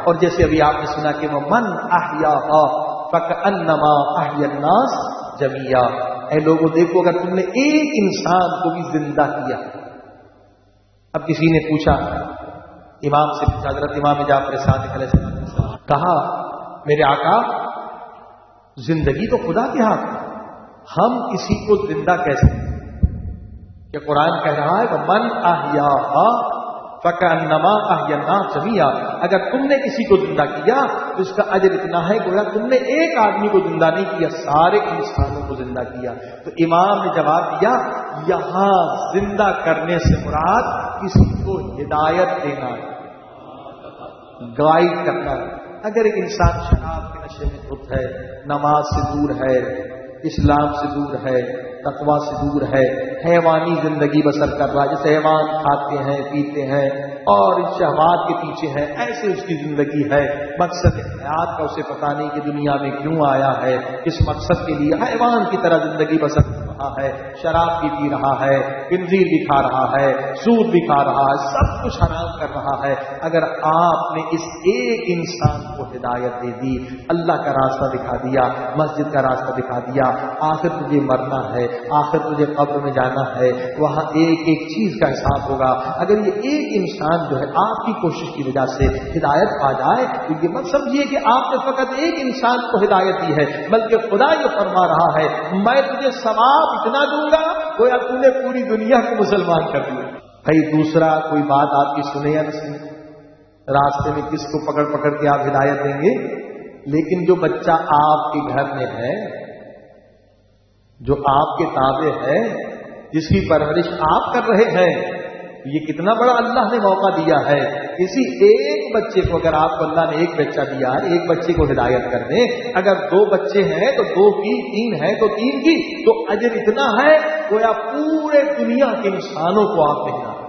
اور جیسے ابھی آپ نے سنا کہ من احیاھا فکأنما احیا الناس جميعا، اے لوگوں دیکھو اگر تم نے ایک انسان کو بھی زندہ کیا. اب کسی نے پوچھا، امام سے پوچھا، حضرت امام جعفر صادق علیہ السلام، کہا میرے آقا زندگی تو خدا کے ہاتھ میں، ہم کسی کو زندہ کیسے؟ کہ قرآن کہہ رہا ہے کہ من احیاھا فکأنما احیا الناس جميعا، اگر تم نے کسی کو زندہ کیا تو اس کا اجر اتنا ہے گویا تم نے ایک آدمی کو زندہ نہیں کیا، سارے انسانوں کو زندہ کیا. تو امام نے جواب دیا یہاں زندہ کرنے سے مراد کسی کو ہدایت دینا، گائیڈ کرنا. اگر ایک انسان شراب کے نشے میں دھت ہے، نماز سے دور ہے، اسلام سے دور ہے، تقویٰ سے دور ہے، حیوانی زندگی بسر کر رہا ہے، جیسے حیوان کھاتے ہیں پیتے ہیں اور شہوات کے پیچھے ہے، ایسے اس کی زندگی ہے، مقصد حیات کا اسے پتہ نہیں کہ دنیا میں کیوں آیا ہے، کس مقصد کے لیے، حیوان کی طرح زندگی بسر کر رہا ہے، شراب بھی پی رہا ہے، خنزیر بھی کھا رہا ہے، سود بھی کھا رہا ہے، سب کچھ حرام کر رہا ہے. اگر آپ نے اس ایک انسان کو ہدایت دے دی، اللہ کا راستہ دکھا دیا، مسجد کا راستہ دکھا دیا، آخر تجھے مرنا ہے، آخر تجھے قبر میں جانا ہے، وہاں ایک ایک چیز کا حساب ہوگا. اگر یہ ایک انسان جو ہے آپ کی کوشش کی وجہ سے ہدایت پا جائے تو یہ مت سمجھیے کہ آپ نے فقط ایک انسان کو ہدایت دی ہے، بلکہ خدا یہ فرما رہا ہے میں تجھے ثواب اتنا دوں گا گویا تو نے پوری دنیا کو مسلمان کر دیا. بھائی دوسرا کوئی بات آپ کی سنے یا نہ سنے، راستے میں کس کو پکڑ پکڑ کے آپ ہدایت دیں گے؟ لیکن جو بچہ آپ کے گھر میں ہے، جو آپ کے تابع ہے، جس کی پرورش آپ کر رہے ہیں، یہ کتنا بڑا اللہ نے موقع دیا ہے. کسی ایک بچے کو اگر آپ کو اللہ نے ایک بچہ دیا، ایک بچے کو ہدایت کر دیں، اگر 2 بچے ہیں تو 2 کی، 3 ہیں تو 3 کی، تو اجر اتنا ہے گویا پورے دنیا کے انسانوں کو آپ نے ہدایت.